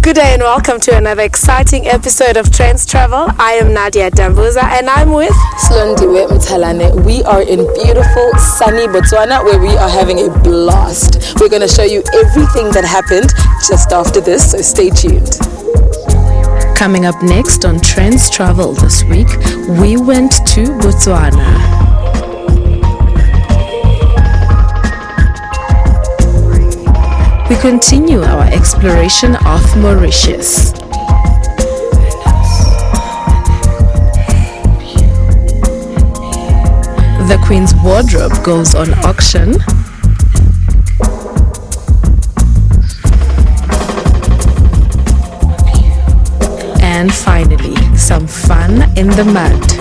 Good day and welcome to another exciting episode of Trendz Travel. I am Nadia Dambuza and I'm with Slondiwe Mtalane. We are in beautiful, sunny Botswana where we are having a blast. We're going to show you everything that happened just after this, so stay tuned. Coming up next on Trendz Travel this week, we went to Botswana. We continue our exploration of Mauritius. The Queen's wardrobe goes on auction. And finally, some fun in the mud.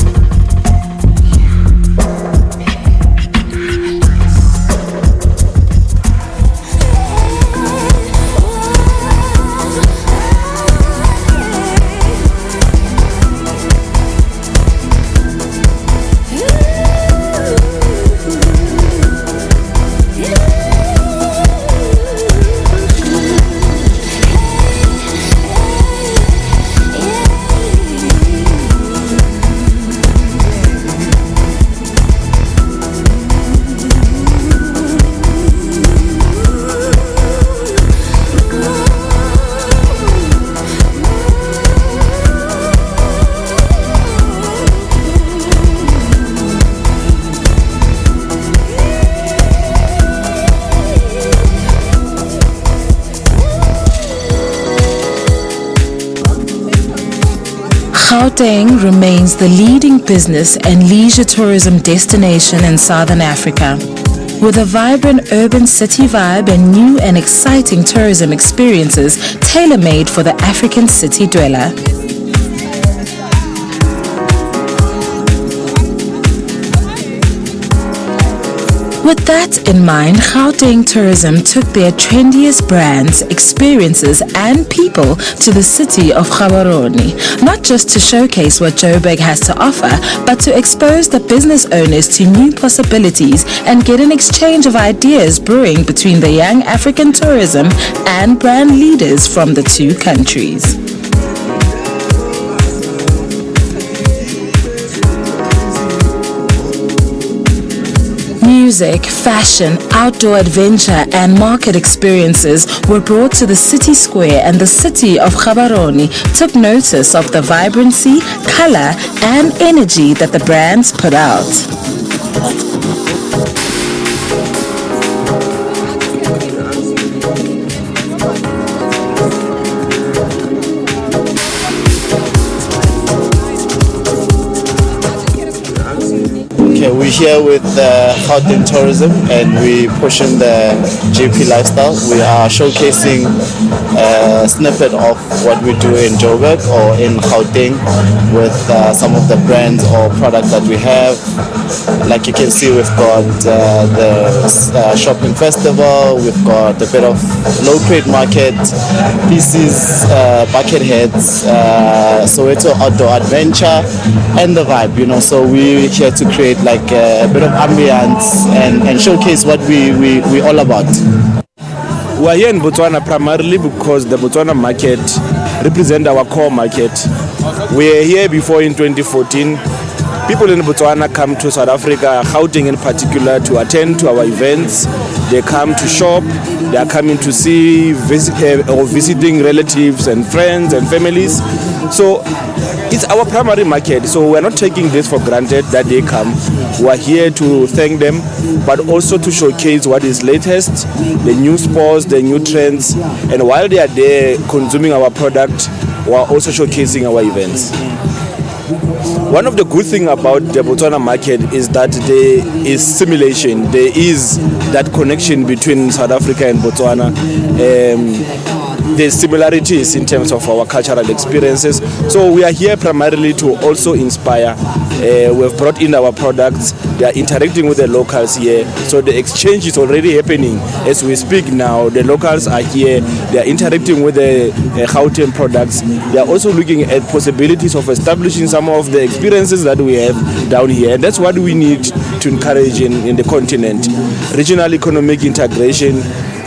Gauteng remains the leading business and leisure tourism destination in Southern Africa. With a vibrant urban city vibe and new and exciting tourism experiences tailor-made for the African city dweller. With that in mind, Gauteng Tourism took their trendiest brands, experiences and people to the city of Gaborone, not just to showcase what Joburg has to offer, but to expose the business owners to new possibilities and get an exchange of ideas brewing between the young African tourism and brand leaders from the two countries. Music, fashion, outdoor adventure and market experiences were brought to the city square, and the city of Gaborone took notice of the vibrancy, color and energy that the brands put out. We're here with Gauteng Tourism and we're pushing the JP lifestyle. We are showcasing a snippet of what we do in Joburg or in Gauteng with some of the brands or products that we have. Like you can see, we've got the shopping festival, we've got a bit of low crate market, pieces, bucket heads, Soweto outdoor adventure and the vibe, you know. So we're here to create like a bit of ambience and showcase what we all about. We are here in Botswana primarily because the Botswana market represents our core market. We were here before in 2014. People in Botswana come to South Africa, Gauteng in particular, to attend to our events. They come to shop, they are coming to see, visiting relatives and friends and families. So it's our primary market, so we're not taking this for granted that they come. We're here to thank them, but also to showcase what is latest, the new sports, the new trends, and while they are there consuming our product, we're also showcasing our events. One of the good things about the Botswana market is that there is simulation. There is that connection between South Africa and Botswana. There's similarities in terms of our cultural experiences. So we are here primarily to also inspire. We've brought in our products. They are interacting with the locals here. So the exchange is already happening as we speak now. The locals are here. They are interacting with the Gauteng products. They are also looking at possibilities of establishing some of the experiences that we have down here. And that's what we need to encourage in the continent. Regional economic integration,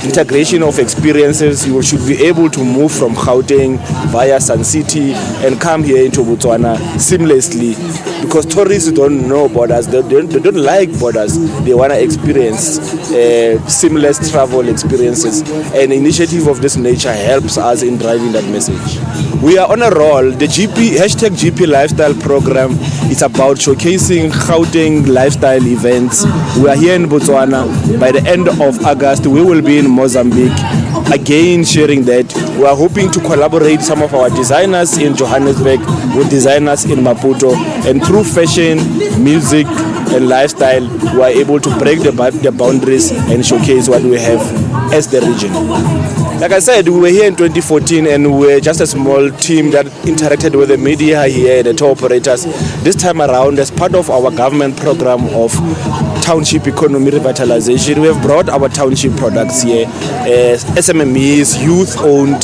integration of experiences. You should be able to move from Gauteng via Sun City and come here into Botswana seamlessly, because tourists don't know borders. They don't like borders. They want to experience seamless travel experiences. An initiative of this nature helps us in driving that message. We are on a roll. The #GP Lifestyle program is about showcasing Gauteng lifestyle events. We are here in Botswana. By the end of August, we will be in Mozambique, again sharing that. We are hoping to collaborate some of our designers in Johannesburg with designers in Maputo, and through fashion, music and lifestyle, we are able to break the boundaries and showcase what we have as the region. Like I said, we were here in 2014 and we were just a small team that interacted with the media here, the tour operators. This time around, as part of our government program of township economy revitalization, we have brought our township products here, SMMEs, youth-owned,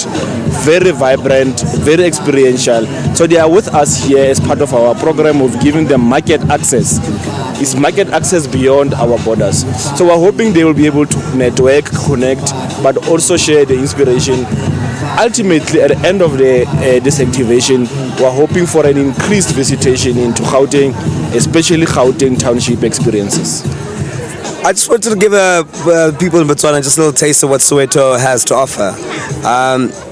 very vibrant, very experiential. So they are with us here as part of our program of giving them market access. It's market access beyond our borders. So we're hoping they will be able to network, connect, but also share the inspiration. Ultimately, at the end of this activation, we're hoping for an increased visitation into Gauteng, especially Gauteng township experiences. I just wanted to give people in Botswana just a little taste of what Soweto has to offer.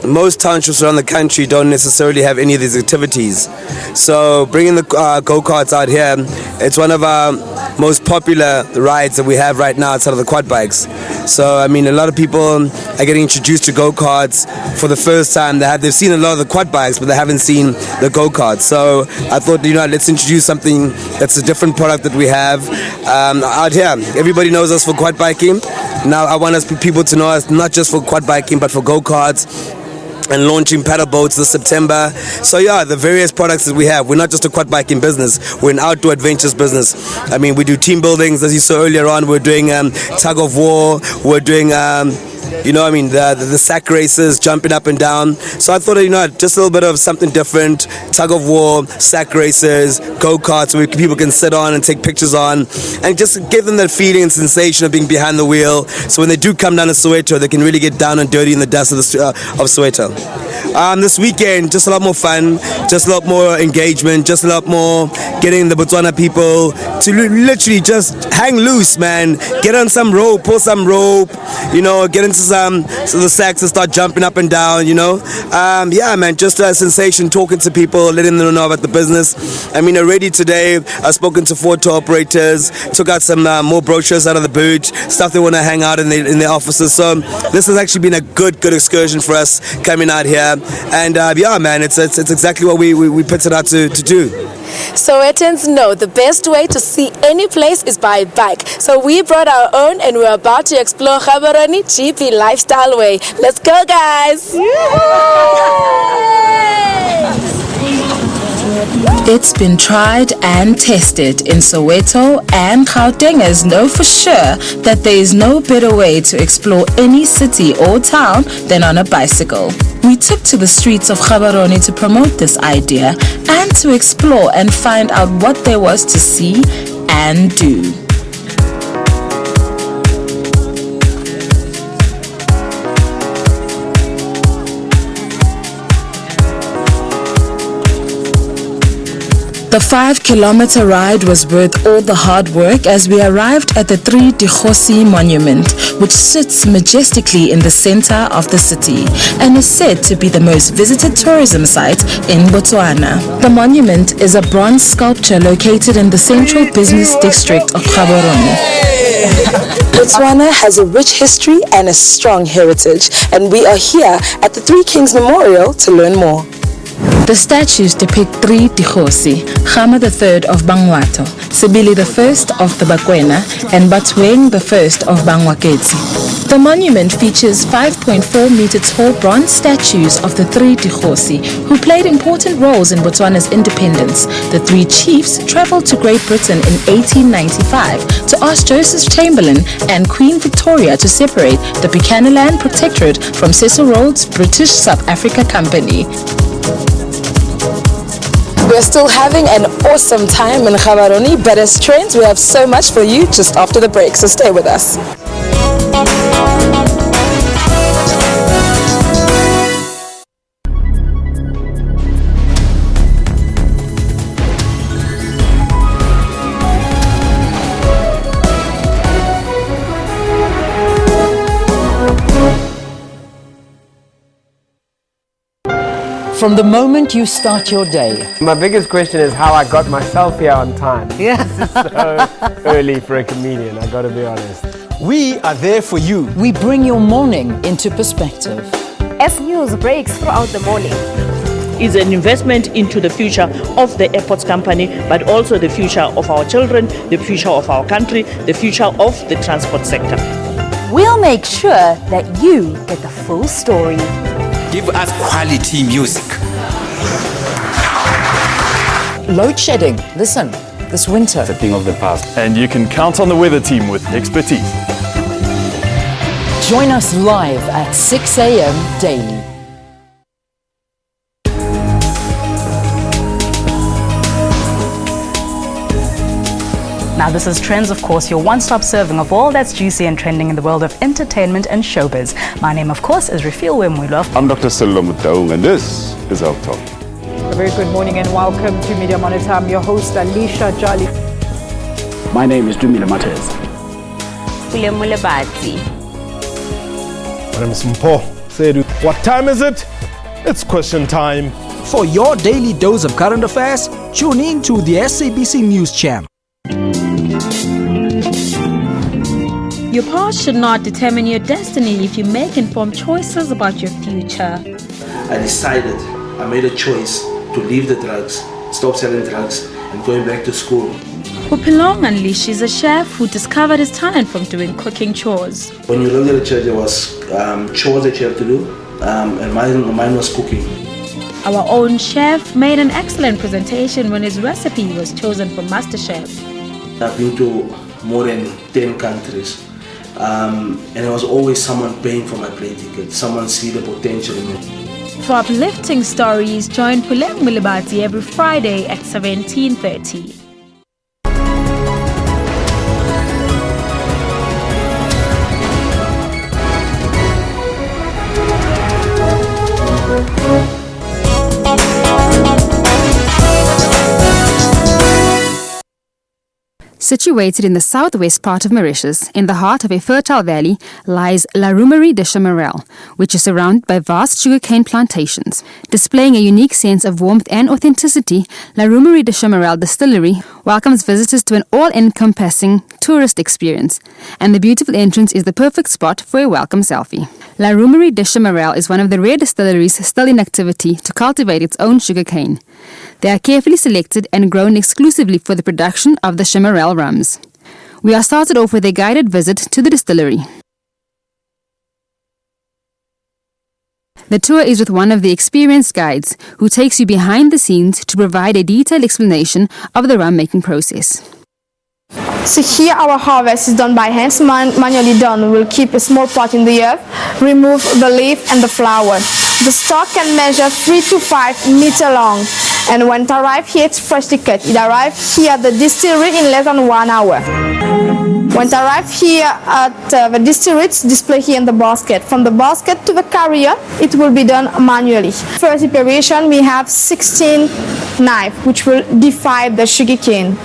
Most townships around the country don't necessarily have any of these activities. So bringing the go-karts out here, it's one of our most popular rides that we have right now outside of the quad bikes. So, I mean, a lot of people are getting introduced to go-karts for the first time. They've seen a lot of the quad bikes, but they haven't seen the go-karts. So I thought, let's introduce something that's a different product that we have out here. Everybody knows us for quad biking. Now I want people to know us not just for quad biking, but for go-karts and launching paddle boats this September. So yeah, the various products that we have. We're not just a quad biking business, we're an outdoor adventures business. I mean, we do team buildings, as you saw earlier on. We're doing tug of war, we're doing the sack races, jumping up and down. So I thought, just a little bit of something different. Tug of war, sack races, go-karts where people can sit on and take pictures on, and just give them that feeling and sensation of being behind the wheel. So when they do come down to Soweto, they can really get down and dirty in the dust of Soweto. This weekend, just a lot more fun, just a lot more engagement, just a lot more getting the Botswana people to literally just hang loose, man. Get on some rope, pull some rope, get into the sacks and start jumping up and down, yeah, man, just a sensation, talking to people, letting them know about the business. I mean, already today I've spoken to 4 tour operators, took out some more brochures out of the boot, stuff they want to hang out in their offices. So this has actually been a good excursion for us coming out here, and yeah, man, it's exactly what we put it out to do. Sowetan's know the best way to see any place is by bike. So we brought our own and we're about to explore Gaborone GP Lifestyle Way. Let's go, guys! It's been tried and tested in Soweto, and Gautengers know for sure that there is no better way to explore any city or town than on a bicycle. We took to the streets of Gaborone to promote this idea and to explore and find out what there was to see and do. The 5-kilometer ride was worth all the hard work as we arrived at the 3 Dikgosi Monument, which sits majestically in the center of the city and is said to be the most visited tourism site in Botswana. The monument is a bronze sculpture located in the central business district of Gaborone. Botswana has a rich history and a strong heritage, and we are here at the 3 Kings Memorial to learn more. The statues depict 3 Dikgosi, Gama III of Bangwato, Sibili I of the Bakwena, and Batweng I of Bangwaketsi. The monument features 5.4-meter tall bronze statues of the 3 Dikgosi, who played important roles in Botswana's independence. The 3 chiefs traveled to Great Britain in 1895 to ask Joseph Chamberlain and Queen Victoria to separate the Buchananland Protectorate from Cecil Rhodes' British South Africa Company. We're still having an awesome time in Gaborone, but as Trendz, we have so much for you just after the break, so stay with us. from the moment you start your day. My biggest question is how I got myself here on time. Yeah. This is so early for a comedian, I gotta be honest. We are there for you. We bring your morning into perspective. As news breaks throughout the morning, is an investment into the future of the airports company, but also the future of our children, the future of our country, the future of the transport sector. we'll make sure that you get the full story. Give us quality music. Load shedding. Listen, this winter. It's a thing of the past. And you can count on the weather team with expertise. Join us live at 6 a.m. daily. Now this is Trendz, of course, your one-stop serving of all that's juicy and trending in the world of entertainment and showbiz. My name, of course, is Refill Wemwilo. I'm Dr. Sello Mutaung, and this is our talk. A very good morning and welcome to Media Monitor. I'm your host, Alicia Jolly. My name is Dumile Matez. William Mulebati. My name is Mpo Sedu. What time is it? It's question time. For your daily dose of current affairs, tune in to the SABC News Channel. Your past should not determine your destiny if you make informed choices about your future. I made a choice to leave the drugs, stop selling drugs, and going back to school. Upilong Unleashed is a chef who discovered his talent from doing cooking chores. When you look at the church, there was chores that you have to do, and mine was cooking. Our own chef made an excellent presentation when his recipe was chosen for MasterChef. I've been to more than 10 countries. And there was always someone paying for my plane ticket. Someone see the potential in it. For uplifting stories, join Puleng Mulibati every Friday at 17:30. Situated in the southwest part of Mauritius, in the heart of a fertile valley, lies La Roumerie de Chamarel, which is surrounded by vast sugarcane plantations. Displaying a unique sense of warmth and authenticity, La Roumerie de Chamarel Distillery welcomes visitors to an all-encompassing tourist experience, and the beautiful entrance is the perfect spot for a welcome selfie. La Roumerie de Chamarel is one of the rare distilleries still in activity to cultivate its own sugarcane. They are carefully selected and grown exclusively for the production of the Chamarel rums. We are started off with a guided visit to the distillery. The tour is with one of the experienced guides who takes you behind the scenes to provide a detailed explanation of the rum making process. So here our harvest is done by hand, manually done. We'll keep a small pot in the earth, remove the leaf and the flower. The stalk can measure 3 to 5 meters long, and when it arrives here, it's freshly cut. It arrives here at the distillery in less than 1 hour. When it arrives here at the distillery, it's displayed here in the basket. From the basket to the carrier, it will be done manually. First preparation, we have 16 knives, which will divide the sugar cane.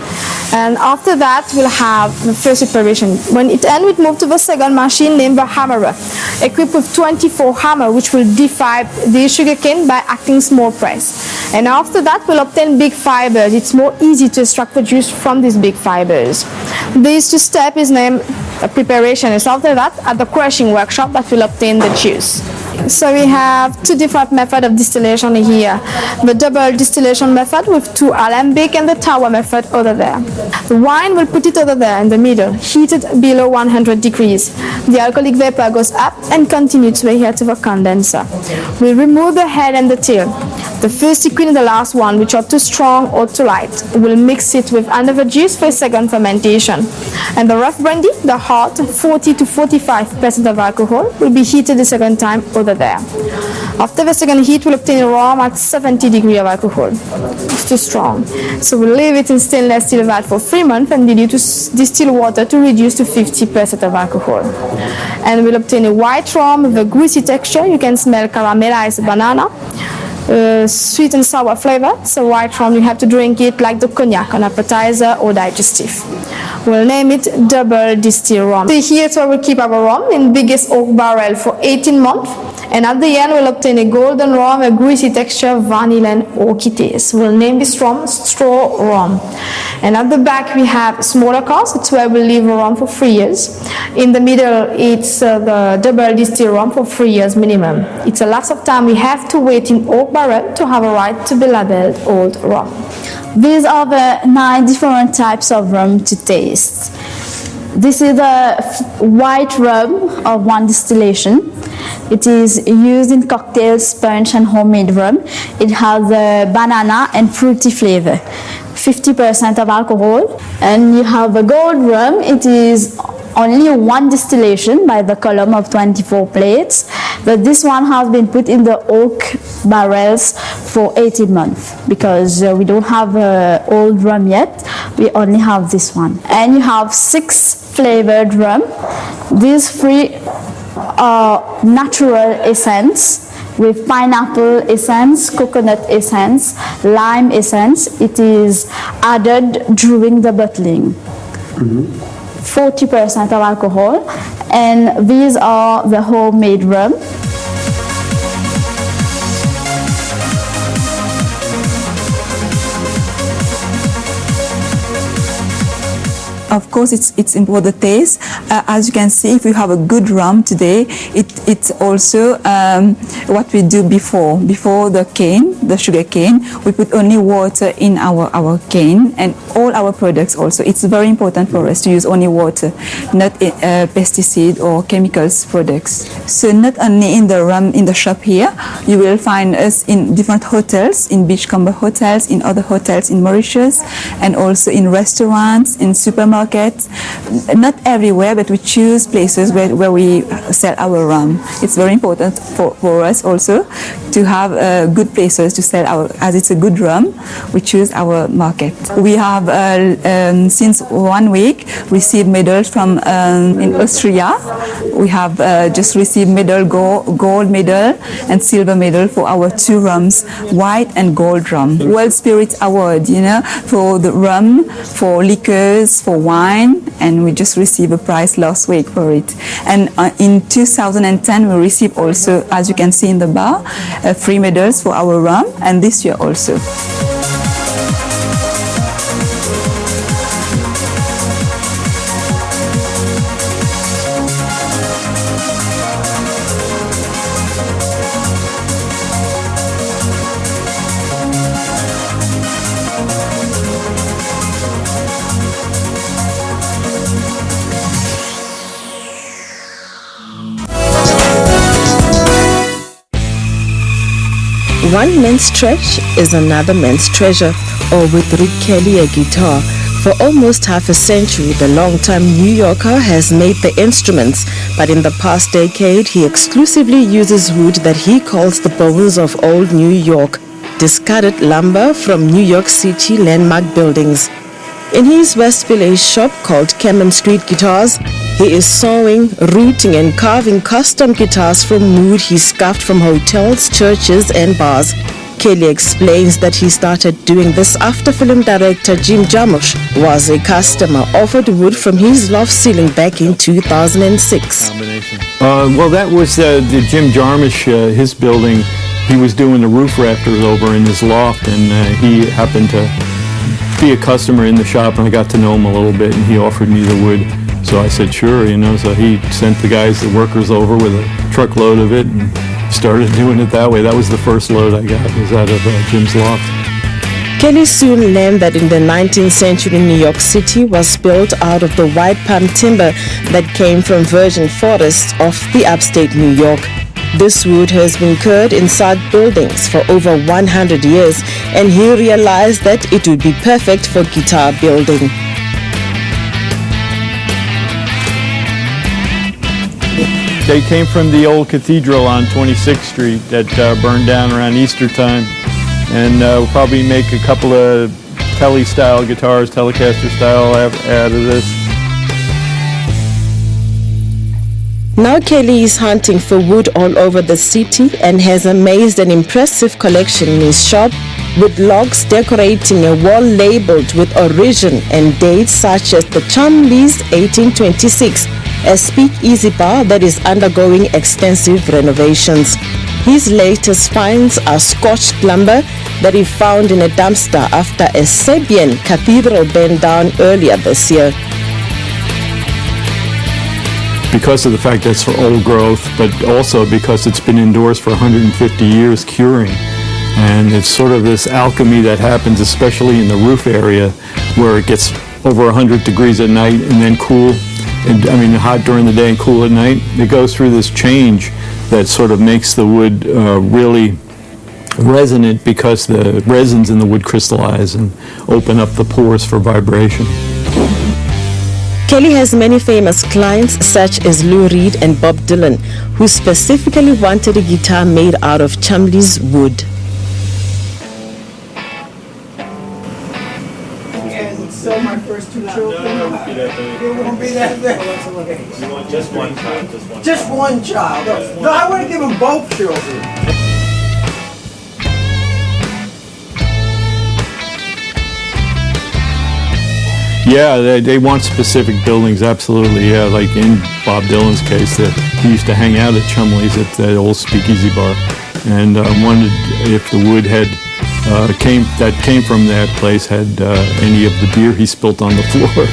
And after that, we'll have the first preparation. When it ends, we move to the second machine named the hammerer, equipped with 24 hammer, which will divide the sugar cane by acting small press. And after that, we'll obtain big fibers. It's more easy to extract the juice from these big fibers. These two steps is named preparation. And after that, at the crushing workshop, that will obtain the juice. So we have two different methods of distillation here. The double distillation method with 2 alembic and the tower method over there. The wine, we'll put it over there in the middle, heated below 100 degrees. The alcoholic vapor goes up and continues to adhere to the condenser. We'll remove the head and the tail. The first liquid and the last one, which are too strong or too light. We'll mix it with another juice for a second fermentation. And the rough brandy, the hot, 40 to 45% of alcohol, will be heated the second time over there. After the second heat, we'll obtain a rum at 70 degrees of alcohol. It's too strong. So we'll leave it in stainless steel vat for 3 months and dilute to distill water to reduce to 50% of alcohol. And we'll obtain a white rum with a greasy texture. You can smell caramelized banana. sweet and sour flavor. So white rum, you have to drink it like the cognac, an appetizer or digestive. We'll name it double distilled rum. So here so we'll keep our rum in biggest oak barrel for 18 months. And at the end, we'll obtain a golden rum, a greasy texture, vanilla and oaky taste. We'll name this rum straw rum. And at the back, we have smaller casks. It's where we'll leave a rum for 3 years. In the middle, it's the double distilled rum for 3 years minimum. It's a lot of time we have to wait in oak barrel to have a right to be labeled old rum. These are the 9 different types of rum to taste. This is the white rum of one distillation. It is used in cocktails, punch and homemade rum. It has a banana and fruity flavor. 50% of alcohol. And you have the gold rum. It is only one distillation by the column of 24 plates, but this one has been put in the oak barrels for 18 months because we don't have old rum yet. We only have this one. And you have 6 flavored rum. These 3 are natural essence with pineapple essence, coconut essence, lime essence. It is added during the bottling. 40% of alcohol, and these are the homemade rum. Of course, it's important the taste. As you can see, if we have a good rum today, it's also what we do before the sugar cane. We put only water in our cane and all our products also. It's very important for us to use only water, not pesticide or chemicals products. So not only in the rum in the shop here, you will find us in different hotels, in Beachcomber hotels, in other hotels in Mauritius, and also in restaurants, in supermarkets. Not everywhere, but we choose places where we sell our rum. It's very important for us also to have good places to sell as it's a good rum, we choose our market. We have since 1 week received medals from in Austria. We have just received gold medal and silver medal for our 2 rums, white and gold rum. World Spirit Award, for the rum, for liquors, for wine, and we just received a prize last week for it. And in 2010 we received also, as you can see in the bar, 3 medals for our rum, and this year also. One man's trash is another man's treasure, or with Rick Kelly a guitar. For almost half a century, the long-time New Yorker has made the instruments, but in the past decade, he exclusively uses wood that he calls the bones of old New York, discarded lumber from New York City landmark buildings. In his West Village shop called Cameron Street Guitars, he is sewing, rooting and carving custom guitars from wood he scuffed from hotels, churches and bars. Kelly explains that he started doing this after film director Jim Jarmusch was a customer offered wood from his loft ceiling back in 2006. Well, that was the Jim Jarmusch, his building. He was doing the roof rafters over in his loft, and he happened to be a customer in the shop, and I got to know him a little bit, and he offered me the wood. So I said, sure, so he sent the workers over with a truckload of it and started doing it that way. That was the first load I got, was out of Jim's loft. Kelly soon learned that in the 19th century New York City was built out of the white palm timber that came from virgin forests of the upstate New York. This wood has been cured inside buildings for over 100 years, and he realized that it would be perfect for guitar building. They came from the old cathedral on 26th Street that burned down around Easter time, and we'll probably make a couple of Tele-style guitars, Telecaster style out of this. Now Kelly is hunting for wood all over the city and has amassed an impressive collection in his shop, with logs decorating a wall labeled with origin and dates such as the Chumleys 1826, a speakeasy bar that is undergoing extensive renovations. His latest finds are scorched lumber that he found in a dumpster after a Serbian cathedral burned down earlier this year. Because of the fact that it's for old growth, but also because it's been indoors for 150 years curing. And it's sort of this alchemy that happens, especially in the roof area, where it gets over 100 degrees at night and then cool, hot during the day and cool at night. It goes through this change that sort of makes the wood really resonant, because the resins in the wood crystallize and open up the pores for vibration. Kelly has many famous clients such as Lou Reed and Bob Dylan, who specifically wanted a guitar made out of Chumley's wood. And so my first two children, it won't be that big. You want just one child? Just one child. No, I want to give them both children. Yeah, they want specific buildings, absolutely. Yeah, like in Bob Dylan's case, that he used to hang out at Chumley's at that old speakeasy bar, and wondered if the wood came from that place had any of the beer he spilt on the floor.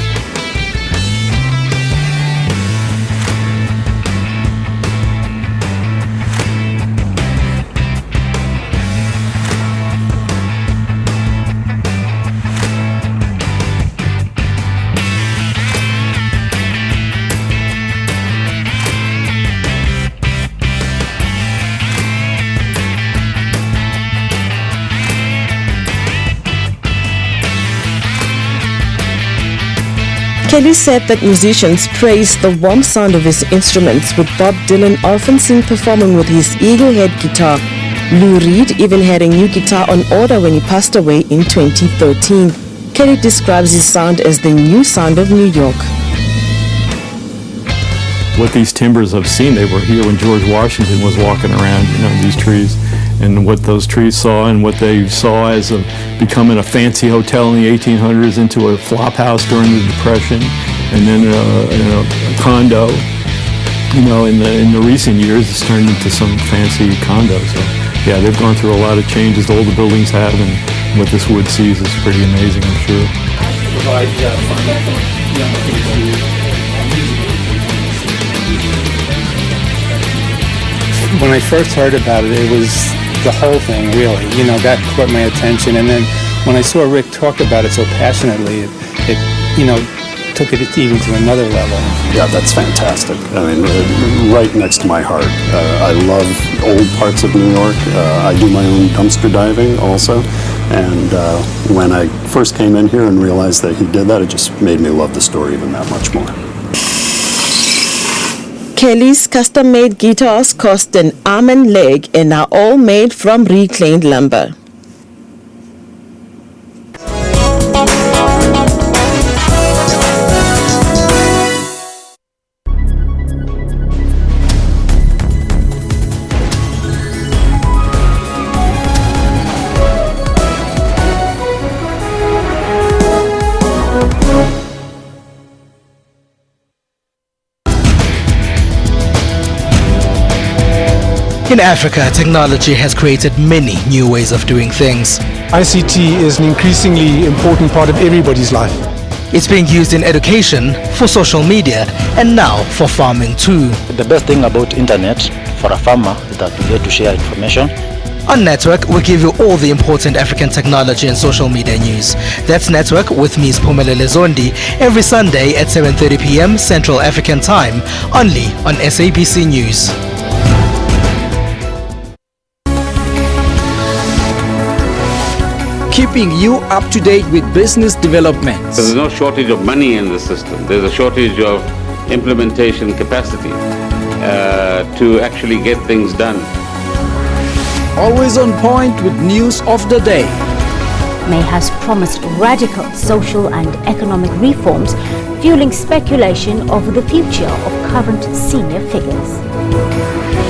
Kelly said that musicians praise the warm sound of his instruments, with Bob Dylan often seen performing with his eagle-head guitar. Lou Reed even had a new guitar on order when he passed away in 2013. Kelly describes his sound as the new sound of New York. What these timbers have seen, they were here when George Washington was walking around, these trees, and what those trees saw and what they saw as becoming a fancy hotel in the 1800s into a flop house during the Depression, and then a condo. In the recent years, it's turned into some fancy condo. So, yeah, they've gone through a lot of changes. All the buildings have, and what this wood sees is pretty amazing, I'm sure. When I first heard about it, it was the whole thing, really. That caught my attention. And then when I saw Rick talk about it so passionately, it took it even to another level. Yeah, that's fantastic. Right next to my heart. I love old parts of New York. I do my own dumpster diving also. And when I first came in here and realized that he did that, it just made me love the store even that much more. Kelly's custom-made guitars cost an arm and leg and are all made from reclaimed lumber. In Africa, technology has created many new ways of doing things. ICT is an increasingly important part of everybody's life. It's being used in education, for social media, and now for farming too. The best thing about internet for a farmer is that we get to share information. On Network, we give you all the important African technology and social media news. That's Network with me, Spumelele Zondi, every Sunday at 7:30 p.m. Central African Time, only on SABC News. Keeping you up to date with business developments. There's no shortage of money in the system. There's a shortage of implementation capacity to actually get things done. Always on point with news of the day. May has promised radical social and economic reforms, fueling speculation over the future of current senior figures.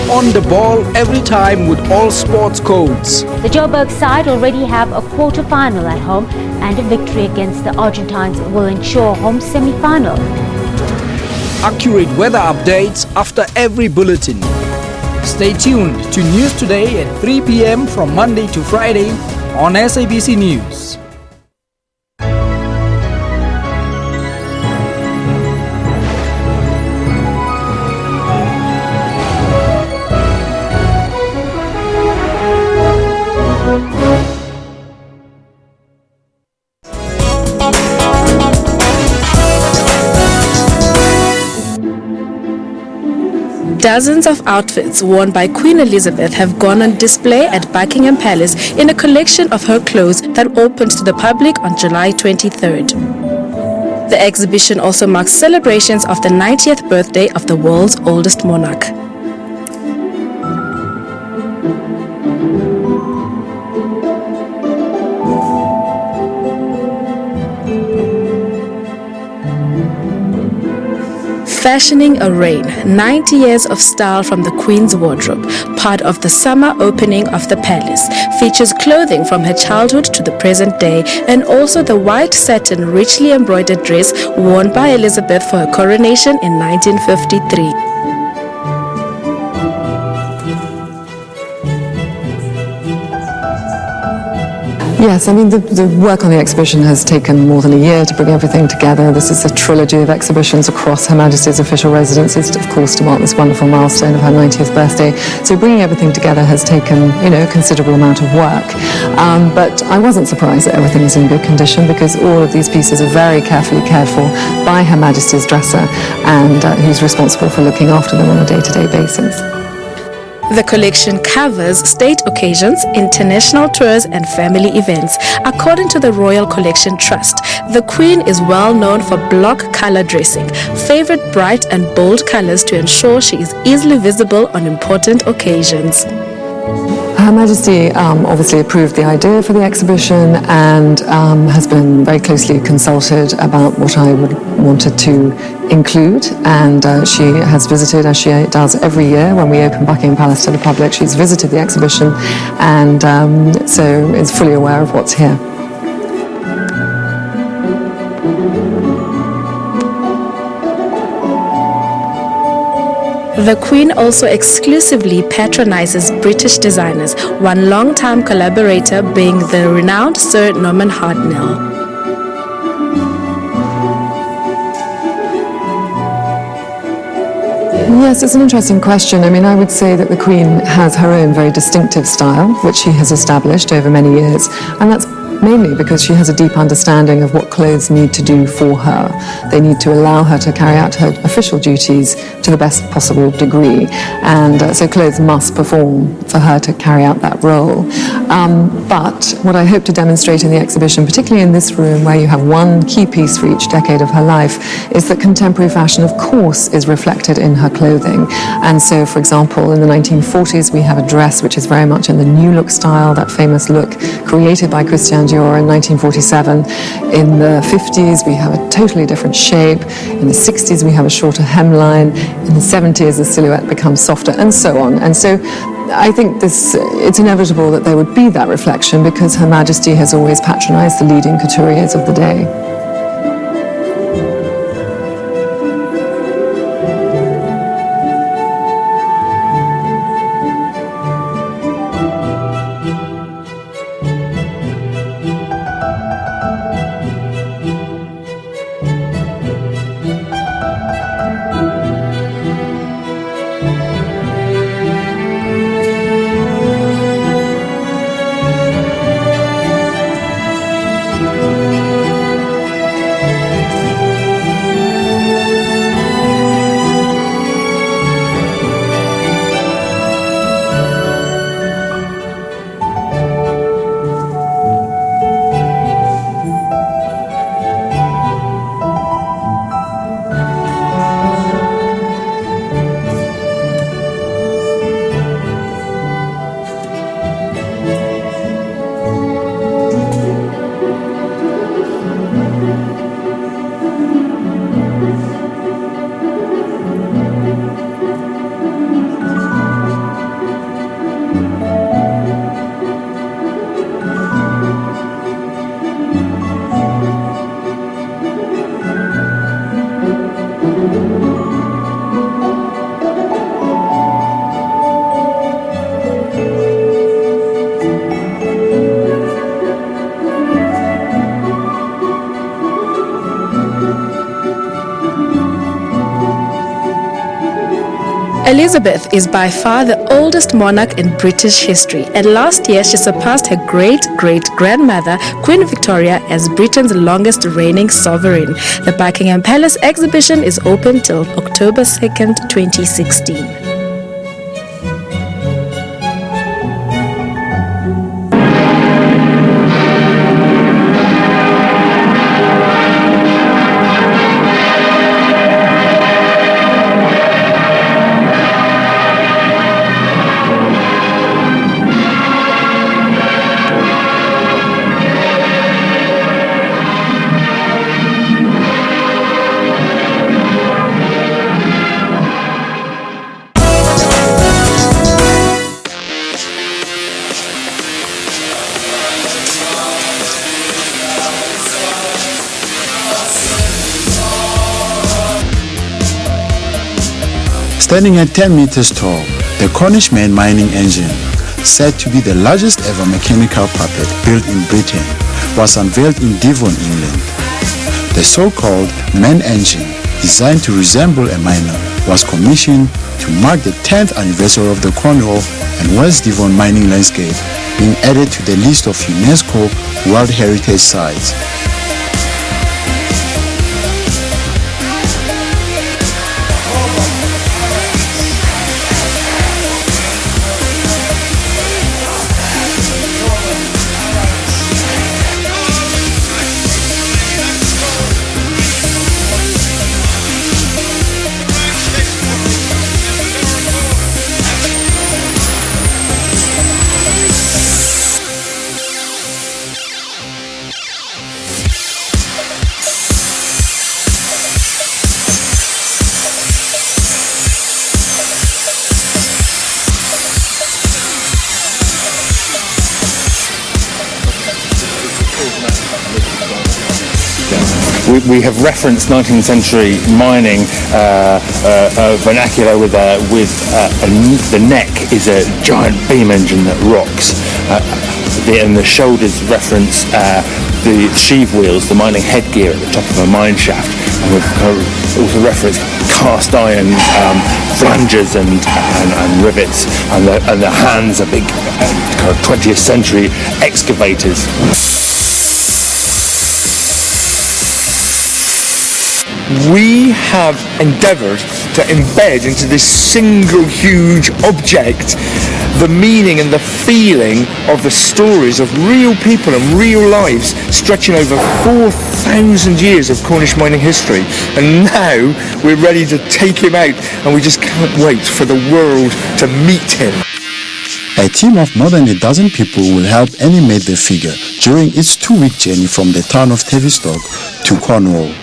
On the ball every time with all sports codes. The Joburg side already have a quarter-final at home, and a victory against the Argentines will ensure home semi-final. Accurate weather updates after every bulletin. Stay tuned to News Today at 3 p.m. from Monday to Friday on SABC News. Dozens of outfits worn by Queen Elizabeth have gone on display at Buckingham Palace in a collection of her clothes that opened to the public on July 23rd. The exhibition also marks celebrations of the 90th birthday of the world's oldest monarch. Fashioning a Reign, 90 years of style from the Queen's wardrobe, part of the summer opening of the palace, features clothing from her childhood to the present day, and also the white satin richly embroidered dress worn by Elizabeth for her coronation in 1953. Yes, I mean, the work on the exhibition has taken more than a year to bring everything together. This is a trilogy of exhibitions across Her Majesty's official residences, of course, to mark this wonderful milestone of her 90th birthday. So bringing everything together has taken, a considerable amount of work. But I wasn't surprised that everything is in good condition, because all of these pieces are very carefully cared for by Her Majesty's dresser, and who's responsible for looking after them on a day-to-day basis. The collection covers state occasions, international tours and family events. According to the Royal Collection Trust, the Queen is well known for block color dressing, favored bright and bold colors to ensure she is easily visible on important occasions. Her Majesty obviously approved the idea for the exhibition and has been very closely consulted about what I wanted to include, and she has visited, as she does every year when we open Buckingham Palace to the public. She's visited the exhibition and so is fully aware of what's here. The Queen also exclusively patronizes British designers, one long-time collaborator being the renowned Sir Norman Hartnell. Yes, it's an interesting question. I mean, I would say that the Queen has her own very distinctive style, which she has established over many years, and that's mainly because she has a deep understanding of what clothes need to do for her. They need to allow her to carry out her official duties to the best possible degree, and so clothes must perform for her to carry out that role. But what I hope to demonstrate in the exhibition, particularly in this room where you have one key piece for each decade of her life, is that contemporary fashion, of course, is reflected in her clothing. And so, for example, in the 1940s, we have a dress which is very much in the New Look style, that famous look created by Christian Dior in 1947. In the 50s, we have a totally different shape. In the 60s, we have a shorter hemline. In the 70s, the silhouette becomes softer, and so on. And so I think it's inevitable that there would be that reflection, because Her Majesty has always patronized the leading couturiers of the day. Elizabeth is by far the oldest monarch in British history, and last year she surpassed her great-great-grandmother, Queen Victoria, as Britain's longest reigning sovereign. The Buckingham Palace exhibition is open till October 2nd, 2016. Standing at 10 meters tall, the Cornish main mining engine, said to be the largest ever mechanical puppet built in Britain, was unveiled in Devon, England. The so-called main engine, designed to resemble a miner, was commissioned to mark the 10th anniversary of the Cornwall and West Devon mining landscape being added to the list of UNESCO World Heritage Sites. We have referenced 19th century mining vernacular with the neck is a giant beam engine that rocks, and the shoulders reference the sheave wheels, the mining headgear at the top of a mine shaft, and we've also referenced cast iron flanges and rivets, and the hands are big kind of 20th century excavators. We have endeavoured to embed into this single huge object the meaning and the feeling of the stories of real people and real lives stretching over 4,000 years of Cornish mining history. And now we're ready to take him out, and we just can't wait for the world to meet him. A team of more than a dozen people will help animate the figure during its 2-week journey from the town of Tavistock to Cornwall.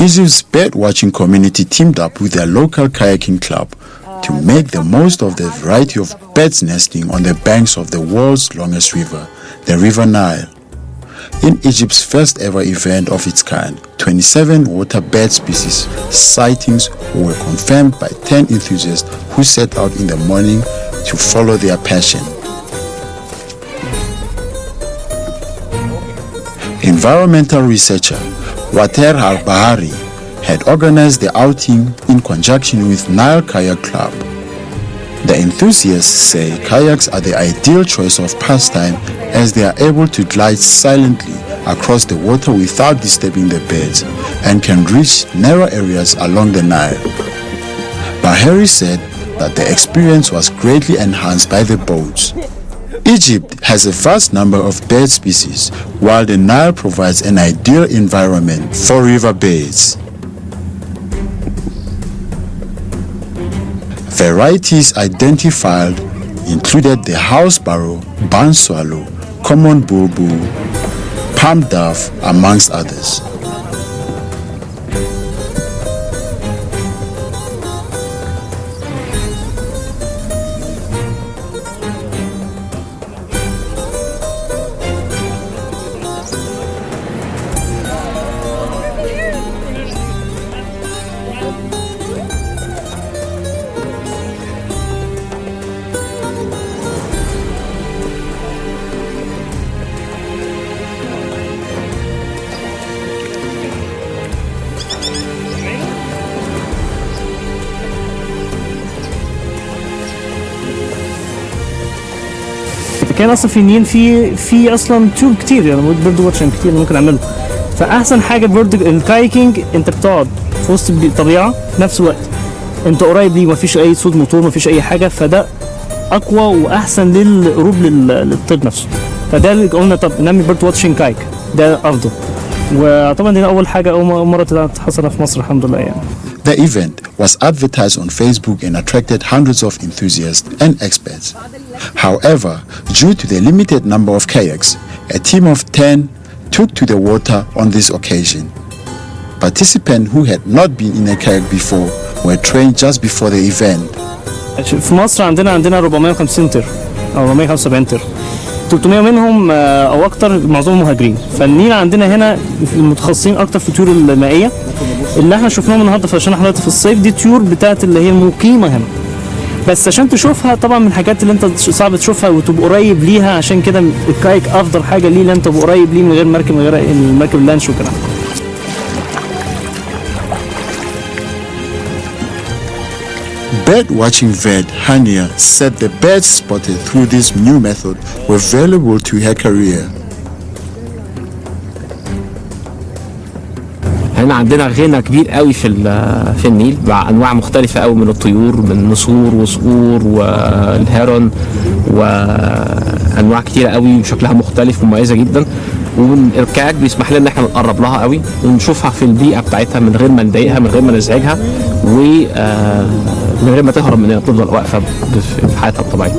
Egypt's bird-watching community teamed up with their local kayaking club to make the most of the variety of birds nesting on the banks of the world's longest river, the River Nile. In Egypt's first ever event of its kind, 27 water bird species sightings were confirmed by 10 enthusiasts who set out in the morning to follow their passion. Environmental researcher Water Al-Bahari had organized the outing in conjunction with Nile Kayak Club. The enthusiasts say kayaks are the ideal choice of pastime as they are able to glide silently across the water without disturbing the birds and can reach narrow areas along the Nile. Bahari said that the experience was greatly enhanced by the boats. Egypt has a vast number of bird species, while the Nile provides an ideal environment for riverbirds. Varieties identified included the house sparrow, barn swallow, common bulbul, palm dove, amongst others. كان اصلا في النيل في اصلا تيوب كتير يعني بيرد واتشنج كتير ممكن اعمله. فاحسن حاجه الكايكنج انت بتقعد في وسط الطبيعه في نفس الوقت انت قريب ليه مفيش اي صوت موتور مفيش اي حاجه، فده اقوى واحسن للهروب للطير نفسه. فده اللي قلنا طب نعمل بيرد واتشنج كايك ده افضل. وطبعا دي اول حاجه اول مره حصلت في مصر الحمد لله يعني. The event was advertised on Facebook and attracted hundreds of enthusiasts and experts. However, due to the limited number of kayaks, a team of 10 took to the water on this occasion. Participants who had not been in a kayak before were trained just before the event. في مصر عندنا 450 طير او 475 طير، 300 منهم او اكتر معظمهم مهاجرين. فالنيل عندنا هنا المتخصصين اكتر في الطيور المائيه اللي احنا شفناهم النهارده عشان احنا دلوقتي في الصيف. دي طيور بتاعت اللي هي المقيمه هنا، بس عشان تشوفها طبعا من الحاجات اللي انت صعب تشوفها وتبقى قريب ليها، عشان كده الكايك افضل حاجه ليه لان انت تبقى قريب ليه من غير مركب من غير المركب اللانش وكده. Bird watching vet Hania said the birds spotted through this new method were valuable to her career. هنا عندنا غنى كبير قوي في النيل مع انواع مختلفه قوي من الطيور، من نسور وصقور والهيرون وانواع كتيره قوي وشكلها مختلف ومميزه جدا. والكاك بيسمح لنا ان احنا نقرب لها قوي ونشوفها في البيئه بتاعتها من غير ما نضايقها من غير ما نزعجها ومن غير ما تهرب مننا، تفضل واقفه في حياتها الطبيعيه.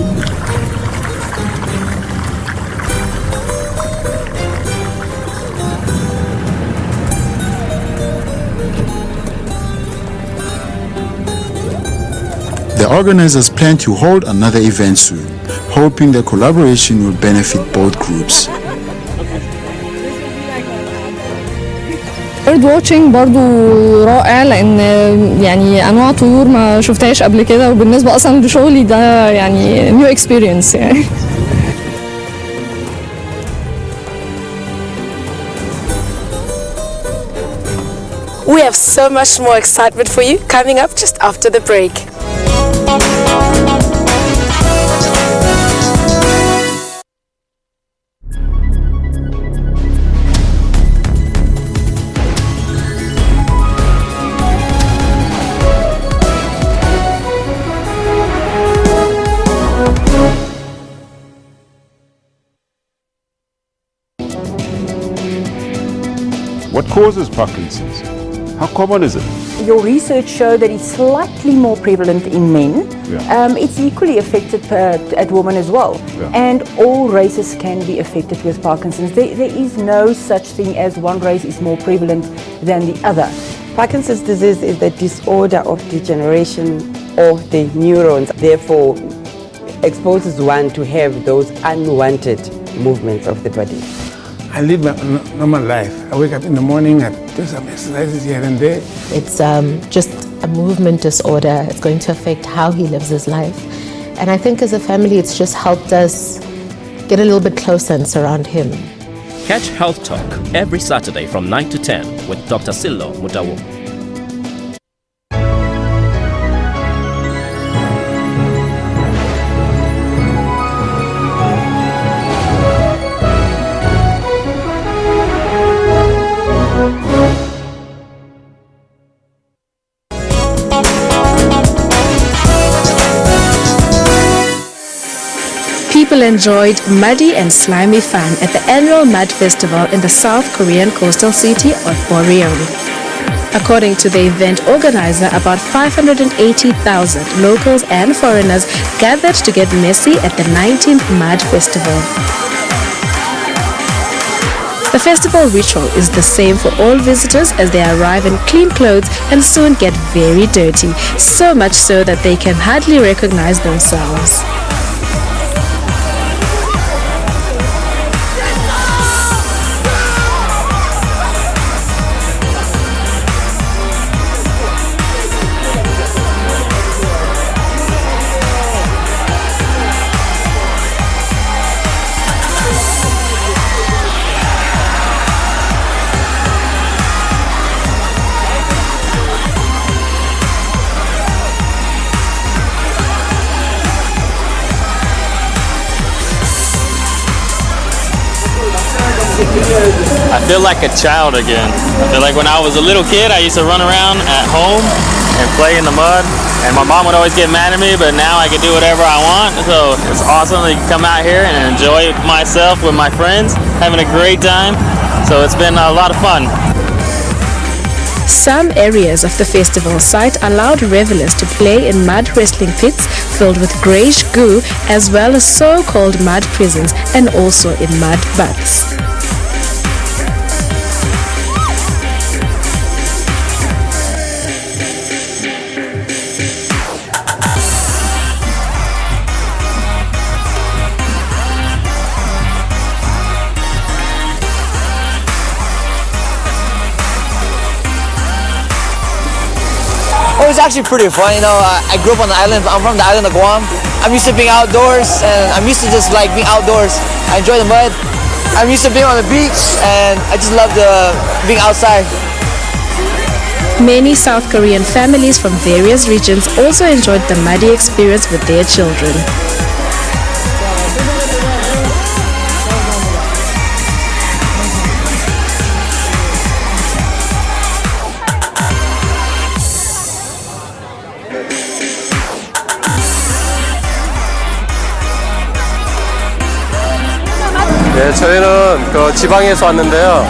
The organizers plan to hold another event soon, hoping the collaboration will benefit both groups. bird watching برضو رائع لان يعني انواع طيور ما شفتهاش قبل كده، وبالنسبه اصلا لشغلي ده يعني new experience يعني. We have so much more excitement for you coming up just after the break. What causes Parkinson's? How common is it? Your research showed that it's slightly more prevalent in men. Yeah. It's equally affected at women as well. Yeah. And all races can be affected with Parkinson's. There is no such thing as one race is more prevalent than the other. Parkinson's disease is the disorder of degeneration of the neurons, therefore exposes one to have those unwanted movements of the body. I live my normal life. I wake up in the morning, I do some exercises here and there. It's just a movement disorder. It's going to affect how he lives his life. And I think as a family, it's just helped us get a little bit closer and surround him. Catch Health Talk every Saturday from 9 to 10 with Dr. Sillo Mutawo. People enjoyed muddy and slimy fun at the annual Mud Festival in the South Korean coastal city of Boryeo. According to the event organizer, about 580,000 locals and foreigners gathered to get messy at the 19th Mud Festival. The festival ritual is the same for all visitors as they arrive in clean clothes and soon get very dirty, so much so that they can hardly recognize themselves. I feel like a child again. I feel like when I was a little kid, I used to run around at home and play in the mud. And my mom would always get mad at me, but now I can do whatever I want. So it's awesome to come out here and enjoy myself with my friends, having a great time. So it's been a lot of fun. Some areas of the festival site allowed revelers to play in mud wrestling pits filled with greyish goo, as well as so-called mud prisons and also in mud baths. It was actually pretty fun, you know. I grew up on the island. I'm from the island of Guam. I'm used to being outdoors, and I'm used to just like being outdoors. I enjoy the mud. I'm used to being on the beach, and I just love being outside. Many South Korean families from various regions also enjoyed the muddy experience with their children. 네, 저희는 그 지방에서 왔는데요.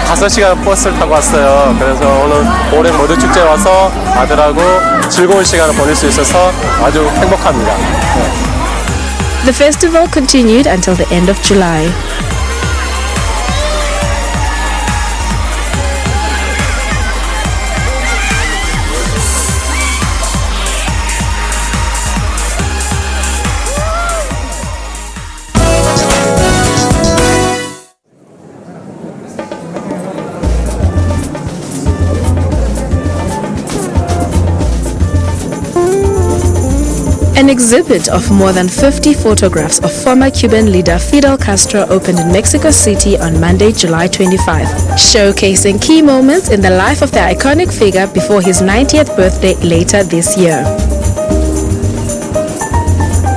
한 5시간 버스를 타고 왔어요. 그래서 오늘 올해 모두 축제에 와서 아들하고 즐거운 시간을 보낼 수 있어서 아주 행복합니다. The festival continued until the end of July. An exhibit of more than 50 photographs of former Cuban leader Fidel Castro opened in Mexico City on Monday, July 25, showcasing key moments in the life of the iconic figure before his 90th birthday later this year.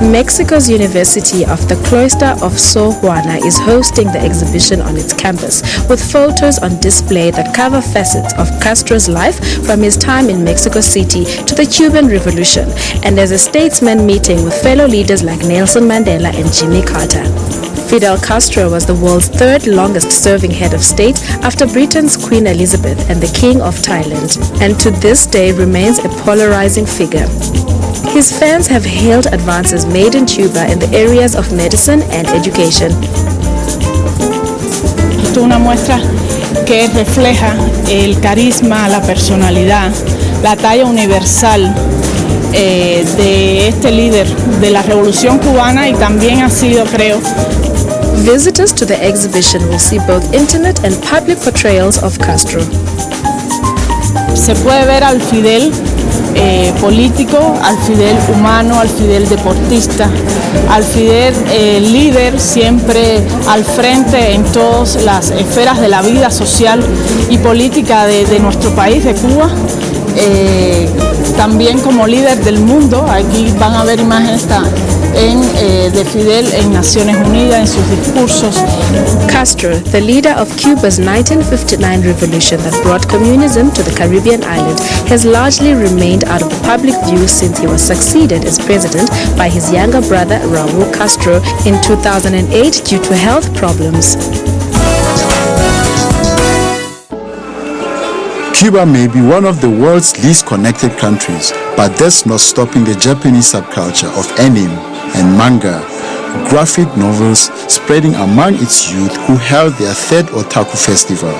Mexico's University of the Cloister of Sor Juana is hosting the exhibition on its campus, with photos on display that cover facets of Castro's life from his time in Mexico City to the Cuban Revolution, and as a statesman meeting with fellow leaders like Nelson Mandela and Jimmy Carter. Fidel Castro was the world's third longest serving head of state after Britain's Queen Elizabeth and the King of Thailand, and to this day remains a polarizing figure. His fans have hailed advances made in Cuba in the areas of medicine and education. Esto es una muestra que refleja el carisma, la personalidad, la talla universal de este líder de la Revolución Cubana, y también ha sido, creo. Visitors to the exhibition will see both intimate and public portrayals of Castro. Se puede ver al Fidel político, al Fidel humano, al Fidel deportista, al Fidel líder siempre al frente en todas las esferas de la vida social y política de nuestro país, de Cuba. También como líder del mundo. Aquí van a ver imágenes de Fidel en Naciones Unidas, en sus discursos. Castro, the leader of Cuba's 1959 revolution that brought communism to the Caribbean island, has largely remained out of public view since he was succeeded as president by his younger brother Raul Castro in 2008 due to health problems. Cuba may be one of the world's least connected countries, but that's not stopping the Japanese subculture of anime and manga, graphic novels spreading among its youth who held their third Otaku Festival.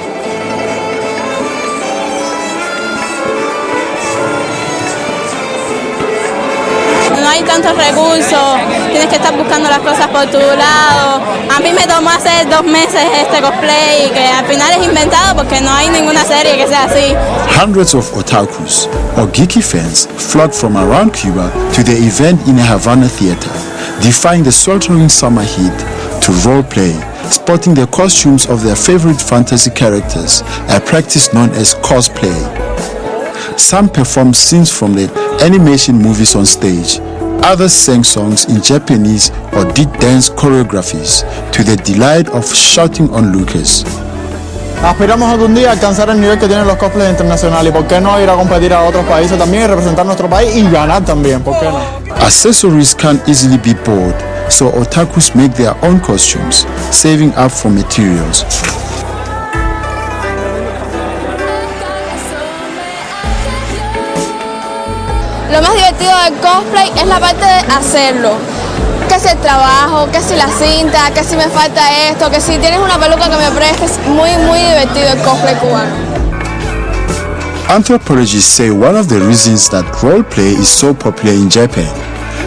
No hay tantos recursos, tienes que estar buscando las cosas por tu lado. A mí me tomó hacer 2 meses este cosplay y que al final es inventado porque no hay ninguna serie que sea así. Hundreds of otakus or geeky fans flocked from around Cuba to the event in a Havana theater, defying the sweltering summer heat to role-play, sporting the costumes of their favorite fantasy characters, a practice known as cosplay. Some performed scenes from the animation movies on stage, Others sang songs in Japanese or did dance choreographies to the delight of shouting onlookers. Aspiramos algún día a alcanzar el nivel que tienen los cosplays internacionales y por qué no ir a competir a otros países también y representar nuestro país y ganar también, ¿por qué no? Accessories can't easily be bought, so otakus make their own costumes, saving up for materials. Lo más divertido del cosplay es la parte de hacerlo. Que si el trabajo, que si la cinta, que si me falta esto, que si tienes una peluca que me prestes. Muy, muy divertido el cosplay cubano. Anthropologists say one of the reasons that roleplay is so popular in Japan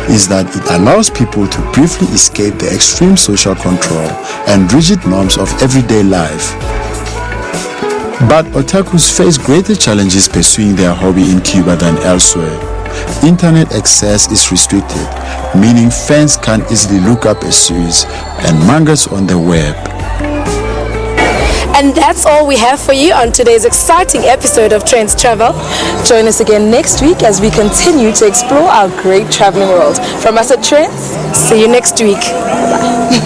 is that it allows people to briefly escape the extreme social control and rigid norms of everyday life. But otakus face greater challenges pursuing their hobby in Cuba than elsewhere. Internet access is restricted, meaning fans can't easily look up a series and mangas on the web. And that's all we have for you on today's exciting episode of Trendz Travel. Join us again next week as we continue to explore our great traveling world. From us at Trendz, see you next week. Bye-bye.